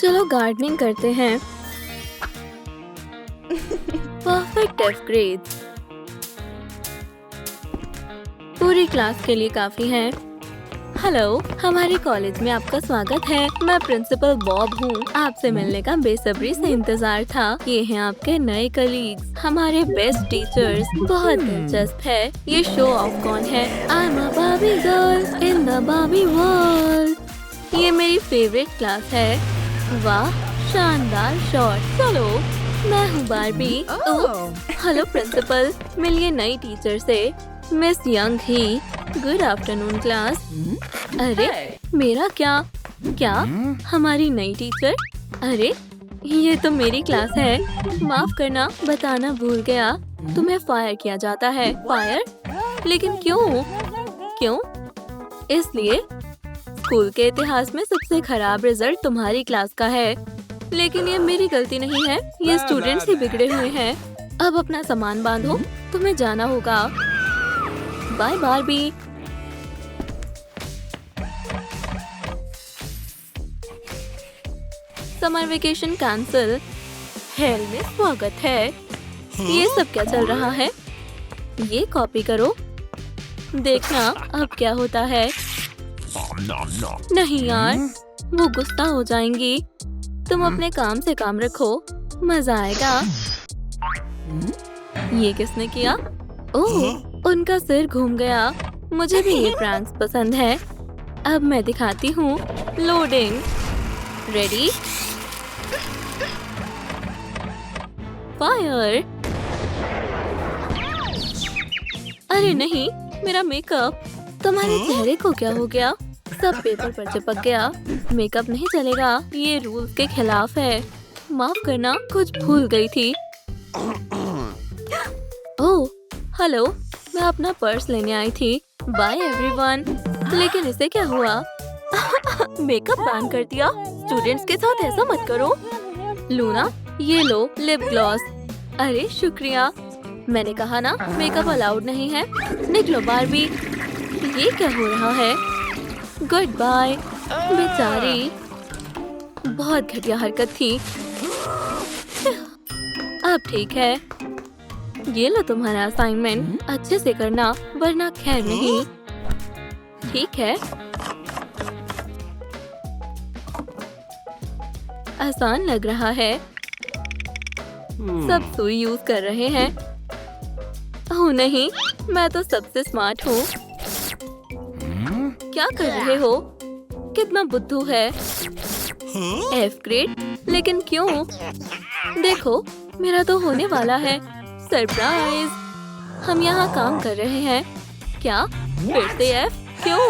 चलो गार्डनिंग करते हैं। Perfect F grade. पूरी क्लास के लिए काफी है। हेलो, हमारे कॉलेज में आपका स्वागत है। मैं प्रिंसिपल बॉब हूँ। आपसे मिलने का बेसब्री से इंतजार था। ये हैं आपके नए कलीग्स, हमारे बेस्ट टीचर्स। बहुत दिलचस्प है। ये शो ऑफ कौन है? I am a Barbie girl in the Barbie world. ये मेरी फेवरेट क्लास है। वाह, शानदार शॉट। चलो, मैं हूँ बार्बी। हेलो प्रिंसिपल, मिलिए नई टीचर से, Miss Young Hee. Good afternoon class. अरे, मेरा क्या? क्या? हमारी नई टीचर? अरे, ये तो मेरी क्लास है। माफ करना, बताना भूल गया। तुम्हें फायर किया जाता है। फायर? लेकिन क्यों? क्यों? इसलिए स्कूल के इतिहास में सबसे खराब रिजल्ट तुम्हारी क्लास का है। लेकिन ये मेरी गलती नहीं है, ये स्टूडेंट्स ही बिगड़े हुए हैं। अब अपना सामान बांधो, तुम्हें जाना होगा। Bye Barbie. Summer vacation cancel. Hell में स्वागत है। ये सब क्या चल रहा है? ये कॉपी करो, देखना अब क्या होता है। नहीं यार, वो गुस्सा हो जाएंगी। तुम अपने काम से काम रखो, मजा आएगा। ये किसने किया? ओह, उनका सिर घूम गया। मुझे भी ये प्रैंक्स पसंद है। अब मैं दिखाती हूँ। लोडिंग। रेडी? फायर। अरे नहीं, मेरा मेकअप। तुम्हारे चेहरे को क्या हो गया? सब पेपर पर चिपक गया। मेकअप नहीं चलेगा, ये रूल्स के खिलाफ है। माफ करना, कुछ भूल गई थी। ओह, हेलो, मैं अपना पर्स लेने आई थी। Bye everyone. लेकिन इसे क्या हुआ? मेकअप बैन कर दिया। स्टूडेंट्स के साथ ऐसा मत करो। लूना, ये लो लिप ग्लॉस। अरे शुक्रिया। मैंने कहा ना, मेकअप अलाउड नहीं है। निकलो बार्बी। ये क्या हो रहा है? Goodbye. बेचारी, बहुत घटिया हरकत थी। अब ठीक है। ये लो तुम्हारा असाइनमेंट, अच्छे से करना वरना खैर नहीं। ठीक है। आसान लग रहा है। सब सुई यूज कर रहे हैं। ओह नहीं, मैं तो सबसे स्मार्ट हूँ। क्या कर रहे हो? कितना बुद्धू है। F grade? लेकिन क्यों? देखो, मेरा तो होने वाला है। सरप्राइज। हम यहाँ काम कर रहे हैं। क्या? फिर से एफ? क्यों?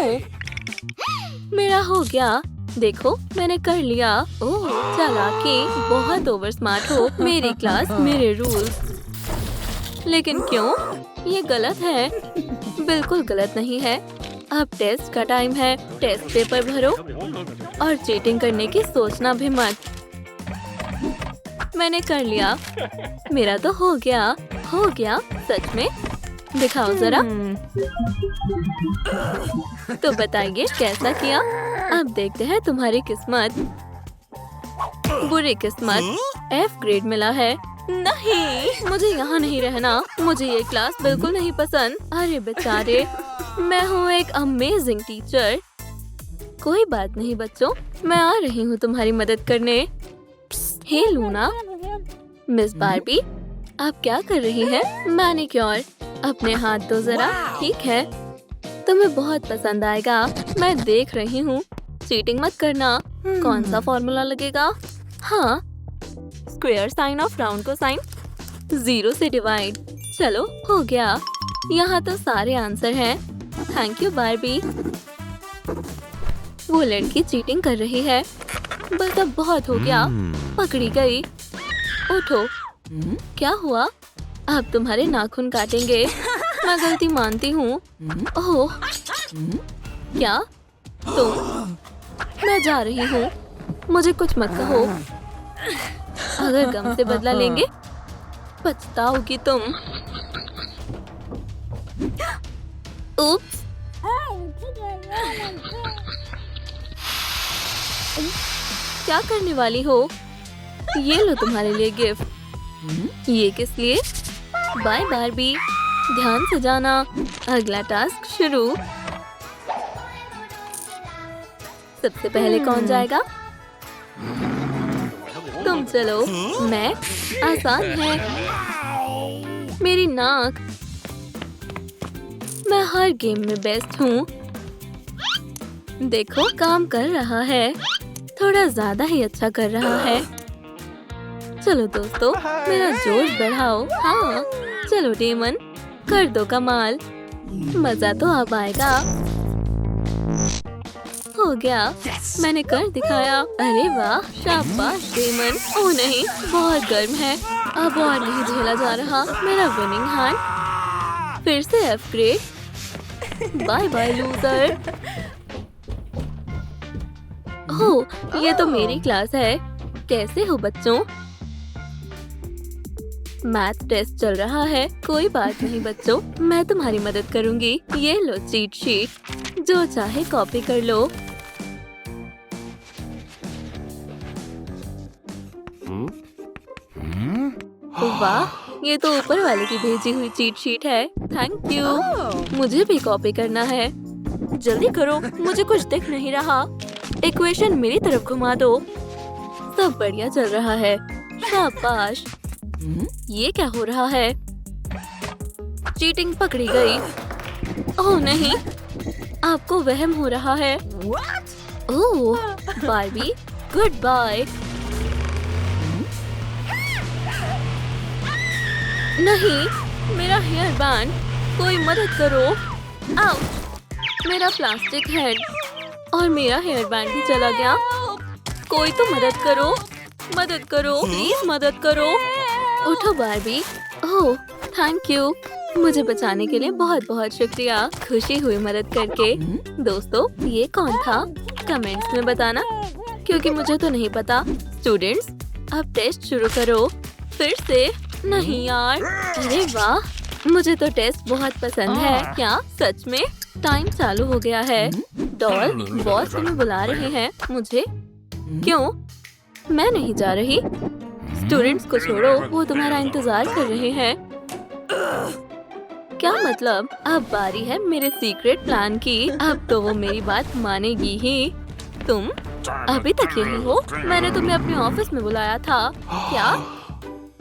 मेरा हो गया। देखो, मैंने कर लिया। ओह चालाकी, बहुत ओवर स्मार्ट हो। मेरी क्लास, मेरे रूल्स। लेकिन क्यों? ये गलत है। बिल्कुल गलत नहीं है। अब टेस्ट का टाइम है। टेस्ट पेपर भरो और चीटिंग करने की सोचना भी मत। मैंने कर लिया। मेरा तो हो गया। हो गया सच में? दिखाओ जरा। तो बताइए कैसा किया? अब देखते हैं तुम्हारी किस्मत। बुरी किस्मत। एफ ग्रेड मिला है। नहीं, मुझे यहाँ नहीं रहना। मुझे ये क्लास बिल्कुल नहीं पसंद। अरे बेचारे, मैं हूँ एक अमेजिंग टीचर। कोई बात नहीं बच्चों, मैं आ रही हूँ तुम्हारी मदद करने। हे लूना। मिस बार्बी, आप क्या कर रही हैं? मैनिक्योर। अपने हाथ दो जरा। ठीक है, तुम्हें बहुत पसंद आएगा। मैं देख रही हूँ। चीटिंग मत करना। कौन सा फॉर्मूला लगेगा? हाँ, स्क्वायर साइन ऑफ राउंड को साइन 0 से डिवाइड। चलो हो गया। यहाँ तो सारे आंसर हैं। Thank you Barbie. वो लड़की चीटिंग कर रही है। बस अब बहुत हो गया। पकड़ी गई। उठो। क्या हुआ? अब तुम्हारे नाखून काटेंगे। मैं गलती मानती हूँ। ओह, क्या तुम? मैं जा रही हूँ। मुझे कुछ मत कहो। अगर गम से बदला लेंगे, पछताओगी तुम। उप्स। क्या करने वाली हो? ये लो तुम्हारे लिए गिफ्ट। ये किस लिए? बाय बारबी, ध्यान से जाना। अगला टास्क शुरू। सबसे पहले कौन जाएगा? तुम चलो। मैं? आसान है। मेरी नाक। मैं हर गेम में बेस्ट हूँ। देखो काम कर रहा है। थोड़ा ज्यादा ही अच्छा कर रहा है। चलो दोस्तों, मेरा जोश बढ़ाओ। हाँ चलो डेमन, कर दो कमाल। मजा तो अब आएगा। हो गया, मैंने कर दिखाया। अरे वाह, शाबाश डेमन। ओह नहीं, बहुत गर्म है। अब और नहीं झेला जा रहा। मेरा विनिंग हैंड। फिर से upgrade. Bye bye loser. Oh, ये तो मेरी क्लास है। कैसे हो बच्चों? मैथ टेस्ट चल रहा है। कोई बात नहीं बच्चों, मैं तुम्हारी मदद करूंगी। ये लो चीट शीट, जो चाहे कॉपी कर लो। वाह, ये तो ऊपर वाले की भेजी हुई चीट शीट है। Thank you. मुझे भी कॉपी करना है। जल्दी करो, मुझे कुछ दिख नहीं रहा। इक्वेशन मेरी तरफ घुमा दो। सब बढ़िया चल रहा है। शाबाश। ये क्या हो रहा है? चीटिंग पकड़ी गई। ओह नहीं, आपको वहम हो रहा है। ओह बारबी, गुड बाय। नहीं, मेरा हेयर बैंड, कोई मदद करो। आउच, मेरा प्लास्टिक हेड और मेरा हेयर बैंड भी चला गया। कोई तो मदद करो, मदद करो, प्लीज मदद करो। उठो बारबी। ओह थैंक यू, मुझे बचाने के लिए बहुत बहुत शुक्रिया। खुशी हुई मदद करके। दोस्तों, ये कौन था? कमेंट्स में बताना, क्योंकि मुझे तो नहीं पता। स्टूडेंट्स, अब टेस्ट शुरू करो। फिर से? नहीं यार। अरे वाह, मुझे तो टेस्ट बहुत पसंद है। क्या सच में? टाइम चालू हो गया है। डॉल, बॉस तुम्हें बुला रहे हैं। मुझे? क्यों? मैं नहीं जा रही। स्टूडेंट्स को छोड़ो, वो तुम्हारा इंतजार कर रहे हैं। क्या मतलब? अब बारी है मेरे सीक्रेट प्लान की। अब तो वो मेरी बात मानेगी ही। तुम अभी तक यही हो? मैंने तुम्हें अपने ऑफिस में बुलाया था। क्या?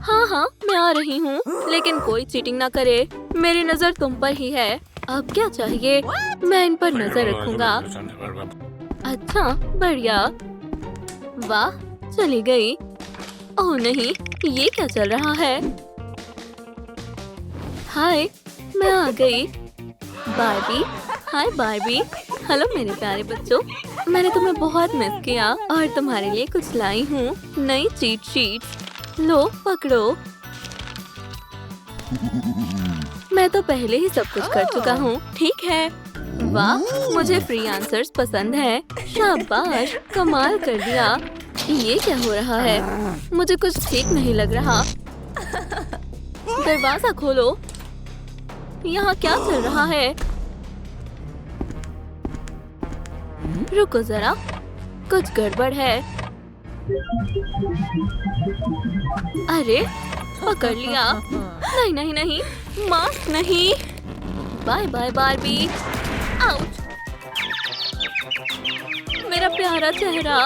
हाँ, मैं आ रही हूँ, लेकिन कोई चीटिंग ना करे। मेरी नजर तुम पर ही है। अब क्या चाहिए? मैं इन पर नजर रखूंगा। अच्छा, बढ़िया। वाह, चली गई। ओह नहीं, ये क्या चल रहा है? हाय, मैं आ गई। बारबी, हाय बारबी। हेलो मेरे प्यारे बच्चों, मैंने तुम्हें बहुत मिस किया और तुम्हारे लिए कुछ लाई हूँ। नई चीट शीट। लो पकड़ो। मैं तो पहले ही सब कुछ कर चुका हूँ। ठीक है। वाह, मुझे फ्री आंसर्स पसंद है। शाबाश, कमाल कर दिया। ये क्या हो रहा है? मुझे कुछ ठीक नहीं लग रहा। दरवाजा खोलो। यहाँ क्या चल रहा है? रुको जरा, कुछ गड़बड़ है। अरे, पकड़ लिया। नहीं नहीं नहीं, मास्क नहीं। Bye bye Barbie. आउच, मेरा प्यारा चेहरा।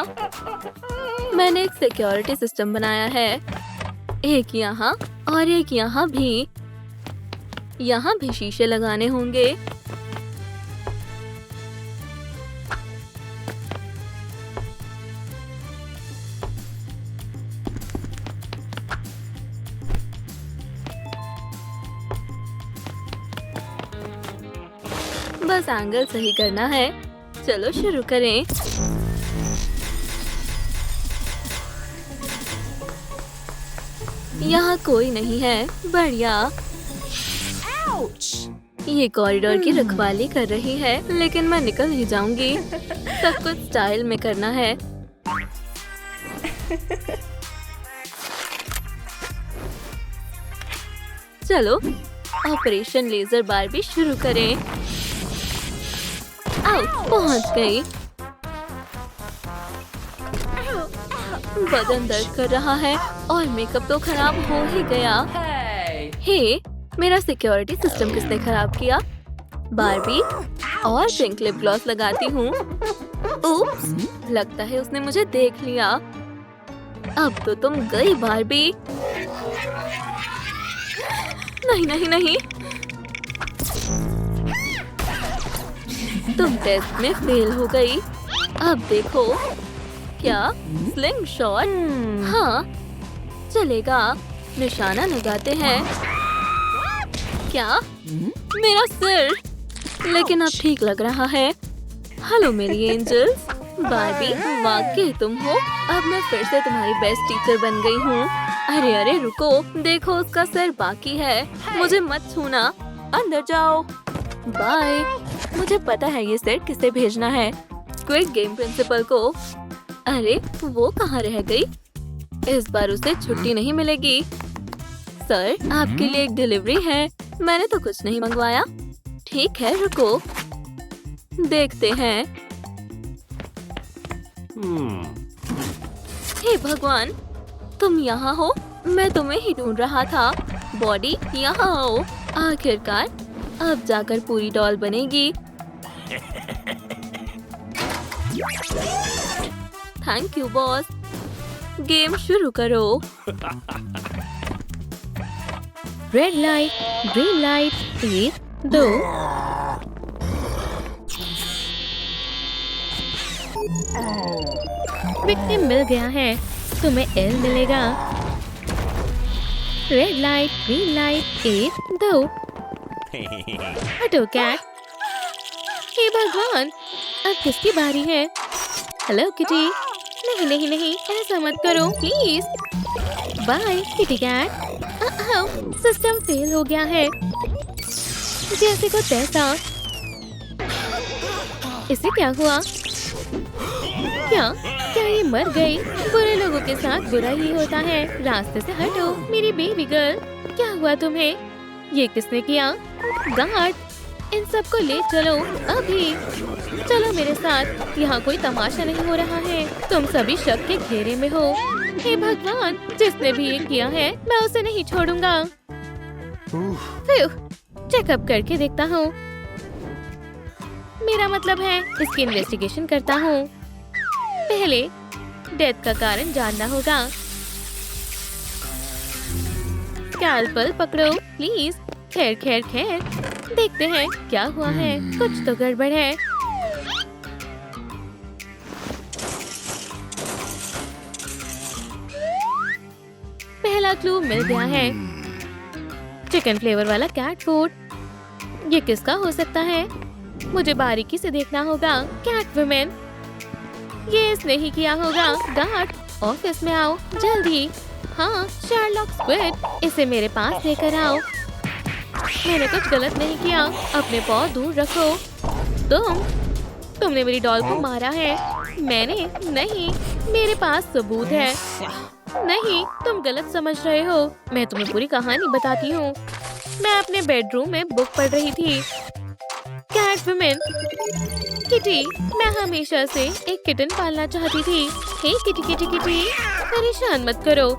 मैंने एक सिक्योरिटी सिस्टम बनाया है। एक यहाँ और एक यहाँ भी। यहाँ भी शीशे लगाने होंगे। बस एंगल सही करना है। चलो शुरू करें। यहाँ कोई नहीं है। बढ़िया। ये कॉरिडोर की रखवाली कर रही है, लेकिन मैं निकल ही जाऊंगी। सब कुछ स्टाइल में करना है। चलो, ऑपरेशन लेजर बारबी शुरू करें। आओ, पहुंच गई। बदन दर्द कर रहा है और मेकअप तो खराब हो ही गया। हे, मेरा सिक्योरिटी सिस्टम किसने खराब किया? बार्बी, और पिंक लिप ग्लॉस लगाती हूँ। उप्स, लगता है उसने मुझे देख लिया। अब तो तुम गई बार्बी। नहीं नहीं नहीं, तुम टेस्ट में फेल हो गई। अब देखो, क्या स्लिंग शॉट? हाँ, चलेगा। निशाना लगाते हैं। क्या? मेरा सिर, लेकिन अब ठीक लग रहा है। हेलो मेरी एंजल्स। बार्बी, वाकई तुम हो। अब मैं फिर से तुम्हारी बेस्ट टीचर बन गई हूँ। अरे अरे रुको, देखो उसका सिर बाकी है। मुझे मत छूना, अंदर जाओ। बाय। मुझे पता है ये सेट किसे भेजना है। स्क्विड गेम प्रिंसिपल को। अरे वो कहाँ रह गई? इस बार उसे छुट्टी नहीं मिलेगी। सर, आपके लिए एक डिलीवरी है। मैंने तो कुछ नहीं मंगवाया। ठीक है, रुको, देखते हैं। हे भगवान, तुम यहाँ हो? मैं तुम्हें ही ढूंढ रहा था। बॉडी, यहाँ आओ। आखिरकार, अब जाकर पूरी डॉल बनेगी। Thank you boss. गेम शुरू करो। Red light, green light, 1, 2। Victim मिल गया है, तुम्हें एल मिलेगा। Red light, green light, 1, 2। हटो कैट। हे भगवान, अब किसकी बारी है? Hello Kitty. नहीं नहीं नहीं, ऐसा मत करो please. Bye Kitty cat. System fail हो गया है। जैसे को तैसा। इसे क्या हुआ? क्या क्या ये मर गई? बुरे लोगों के साथ बुरा ही होता है। रास्ते से हटो मेरी बेबी गर्ल। क्या हुआ तुम्हें? ये किसने किया? गार्ड, इन सबको ले चलो अभी। चलो मेरे साथ, यहाँ कोई तमाशा नहीं हो रहा है। तुम सभी शक के घेरे में हो। हे भगवान, जिसने भी ये किया है मैं उसे नहीं छोड़ूंगा। चेकअप करके देखता हूँ। मेरा मतलब है इसकी इन्वेस्टिगेशन करता हूँ। पहले डेथ का कारण जानना होगा। स्कैल्पेल पकड़ो प्लीज। खैर खैर खैर, देखते हैं क्या हुआ है। कुछ तो गड़बड़ है। पहला क्लू मिल गया है। चिकन फ्लेवर वाला कैट फूड। ये किसका हो सकता है? मुझे बारीकी से देखना होगा। कैट वुमेन, ये इसने ही किया होगा। गार्ड, ऑफिस में आओ जल्दी। हाँ, शार्लॉक स्क्विड, इसे मेरे पास लेकर आओ। मैंने कुछ गलत नहीं किया। अपने पाँव दूर रखो। तुमने मेरी डॉल को मारा है। मैंने नहीं, मेरे पास सबूत है। नहीं, तुम गलत समझ रहे हो। मैं तुम्हें पूरी कहानी बताती हूँ। मैं अपने बेडरूम में बुक पढ़ रही थी। कैट वुमेन, किटी, मैं हमेशा से एक किटन पालना चाहती थी। हे किटी किटी किटी, परेशान मत करो।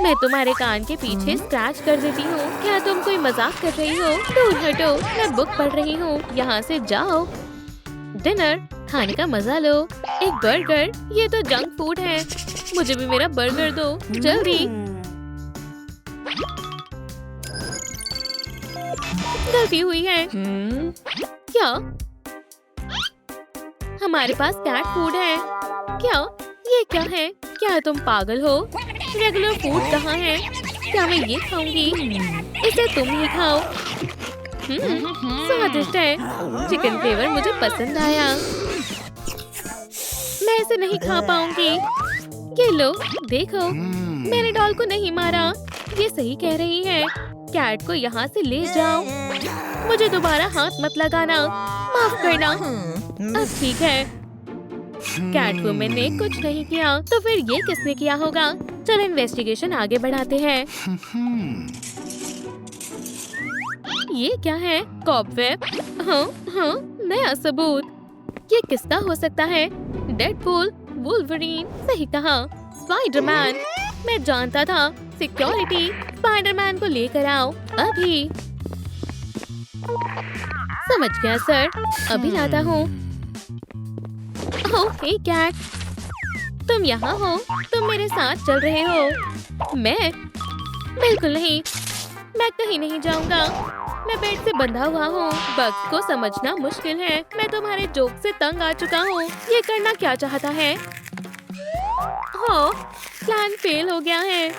मैं तुम्हारे कान के पीछे स्क्रैच कर देती हूँ। क्या तुम कोई मजाक कर रही हो? दूर हटो, मैं बुक पढ़ रही हूँ। यहाँ से जाओ। डिनर खाने का मजा लो। एक बर्गर, ये तो जंक फूड है। मुझे भी मेरा बर्गर दो जल्दी। गलती हुई है। क्या हमारे पास कैट फूड है? क्या ये क्या है? क्या तुम पागल हो? रेगुलर फूड कहाँ है? क्या मैं ये खाऊंगी? इसे तुम ही खाओ। स्वादिष्ट है। चिकन फ्लेवर मुझे पसंद आया। मैं इसे नहीं खा पाऊंगी। ये लो, देखो, मैंने डॉल को नहीं मारा। ये सही कह रही है। कैट को यहाँ से ले जाओ। मुझे दोबारा हाथ मत लगाना। माफ करना। अब ठीक है। कैट वुमेन ने कुछ नहीं किया, तो फिर ये किसने किया होगा? चलो इन्वेस्टिगेशन आगे बढ़ाते हैं। ये क्या है? कॉबवेब। हाँ, नया सबूत। ये किसका हो सकता है? डेडपूल, वुल्वरीन, सही कहा। स्पाइडरमैन, मैं जानता था। सिक्योरिटी, स्पाइडरमैन को लेकर आओ अभी। समझ गया सर, अभी लाता हूँ। ओह हे कैट, तुम यहाँ हो? तुम मेरे साथ चल रहे हो? मैं बिल्कुल नहीं, मैं कहीं नहीं जाऊंगा। मैं बेड से बंधा हुआ हूँ। बग को समझना मुश्किल है। मैं तुम्हारे जोक से तंग आ चुका हूँ। ये करना क्या चाहता है? हो, प्लान फेल हो गया है।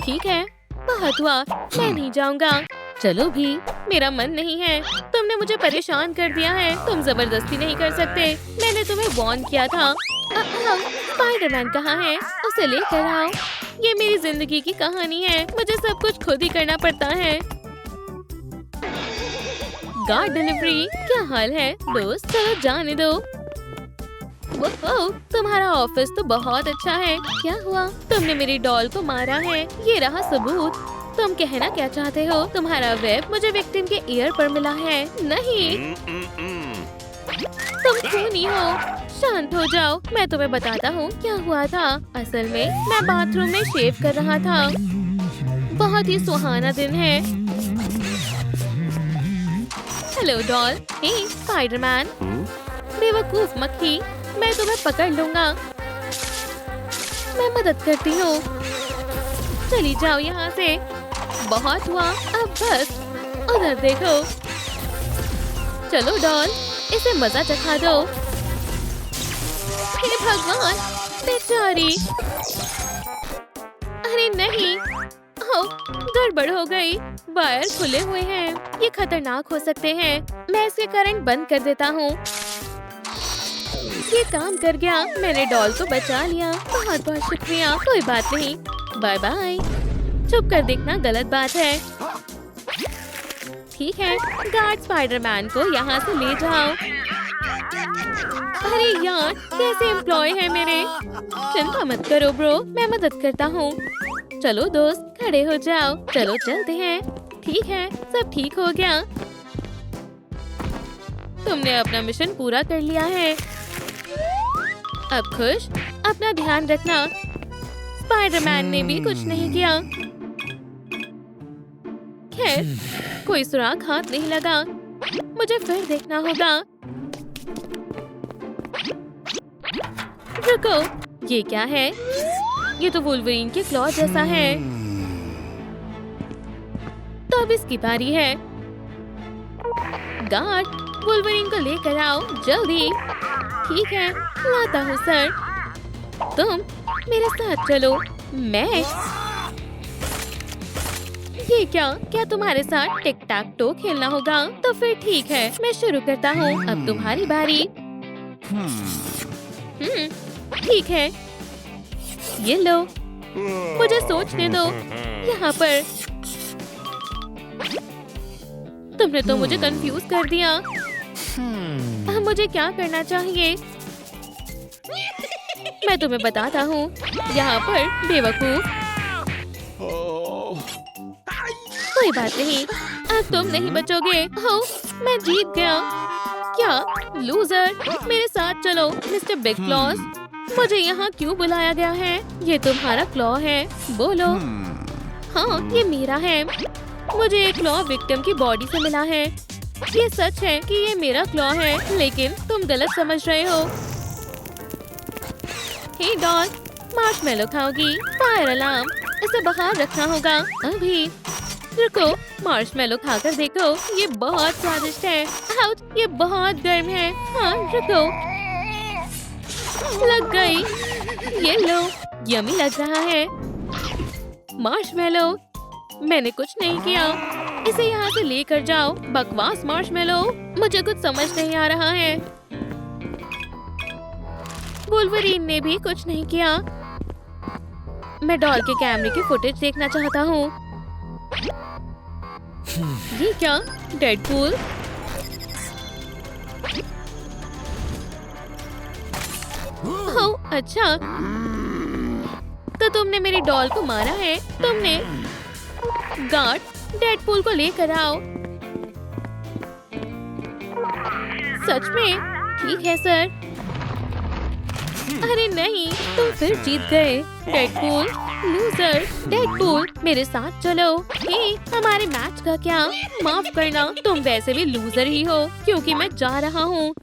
ठीक है, बहुत हुआ, मैं नहीं जाऊंगा। चलो भी, मेरा मन नहीं है। तुमने मुझे परेशान कर दिया है। तुम जबरदस्ती नहीं कर सकते। मैंने तुम्हें वार्न किया था। स्पाइडरमैन कहाँ है? उसे लेकर आओ। ये मेरी जिंदगी की कहानी है। मुझे सब कुछ खुद ही करना पड़ता है। गार्ड डिलीवरी, क्या हाल है दोस्त? चलो जाने दो। ओह, तुम्हारा ऑफिस तो बहुत अच्छा है। क्या हुआ? तुमने मेरी डॉल को मारा है। ये रहा सबूत। तुम कहना क्या चाहते हो? तुम्हारा वेब मुझे विक्टिम के ईयर पर मिला है। नहीं, तुम खूनी हो। शांत हो जाओ, मैं तुम्हें बताता हूँ क्या हुआ था। असल में मैं बाथरूम में शेव कर रहा था। बहुत ही सुहाना दिन है। Hello doll. Hey Spiderman. बेवकूफ मक्खी, मैं तुम्हें पकड़ लूंगा। मैं मदद करती हूँ। चली जाओ यहाँ से। बहुत हुआ, अब बस। उधर देखो। चलो डॉल, इसे मजा चखा दो। हे भगवान, बेचारी। अरे नहीं, ओह, गड़बड़ हो गई। वायर खुले हुए हैं। ये खतरनाक हो सकते हैं। मैं इसके करंट बंद कर देता हूँ। ये काम कर गया। मैंने डॉल को बचा लिया। बहुत बहुत शुक्रिया। कोई बात नहीं, बाय बाय। चुप कर देखना गलत बात है। ठीक है, गार्ड स्पाइडरमैन को यहाँ से ले जाओ। अरे यार, कैसे एम्प्लॉय है मेरे। चिंता मत करो ब्रो, मैं मदद करता हूँ। चलो दोस्त, खड़े हो जाओ। चलो चलते हैं। ठीक है, सब ठीक हो गया। तुमने अपना मिशन पूरा कर लिया है। अब खुश? अपना ध्यान रखना। स्पाइडरमैन ने भी कुछ नहीं किया। खैर, कोई सुराग हाथ नहीं लगा। मुझे फिर देखना होगा। रुको, ये क्या है? ये तो वुल्वरीन के क्लॉ जैसा है। तो अब इसकी बारी है। गार्ड, वुल्वरीन को लेकर आओ जल्दी। ठीक है, लाता हूँ सर। तुम मेरे साथ चलो। मैं? ये क्या तुम्हारे साथ टिक टैक टो खेलना होगा? तो फिर ठीक है, मैं शुरू करता हूँ। अब तुम्हारी बारी। ठीक है, ये लो। मुझे सोचने दो। यहाँ पर तुमने तो मुझे कंफ्यूज कर दिया। अब मुझे क्या करना चाहिए? मैं तुम्हें बताता हूँ। यहाँ पर बेवकूफ। कोई बात नहीं, अब तुम नहीं बचोगे। हो, मैं जीत गया। क्या लूजर? मेरे साथ चलो मिस्टर बिग क्लॉज। मुझे यहाँ क्यों बुलाया गया है? ये तुम्हारा क्लॉ है, बोलो। हाँ, ये मेरा है। मुझे एक क्लॉ विक्टिम की बॉडी से मिला है। ये सच है कि ये मेरा क्लॉ है, लेकिन तुम गलत समझ रहे हो। हे डॉल, मार्शमेलो खाओगी? फायर अलार्म, इसे बाहर रखना होगा अभी। रुको, मार्शमेलो खाकर देखो, ये बहुत स्वादिष्ट है। आउच, ये बहुत गर्म है। हाँ, रुको। लग गई। ये लो, यमी लग रहा है। मार्शमेलो, मैंने कुछ नहीं किया। इसे यहाँ से लेकर जाओ। बकवास मार्शमेलो, मुझे कुछ समझ नहीं आ रहा है। वुल्वरीन ने भी कुछ नहीं किया। मैं डॉल के कैमरे की फुटेज देखना चाहता हूँ। ये क्या? डेडपूल? ओह, अच्छा, तो तुमने मेरी डॉल को मारा है। तुमने। गार्ड, डेडपूल को लेकर आओ। सच में? ठीक है सर। अरे नहीं, तुम फिर जीत गए। Deadpool, loser. डेडपूल, मेरे साथ चलो। हे, हमारे मैच का क्या? माफ करना, तुम वैसे भी लूजर ही हो क्योंकि मैं जा रहा हूँ।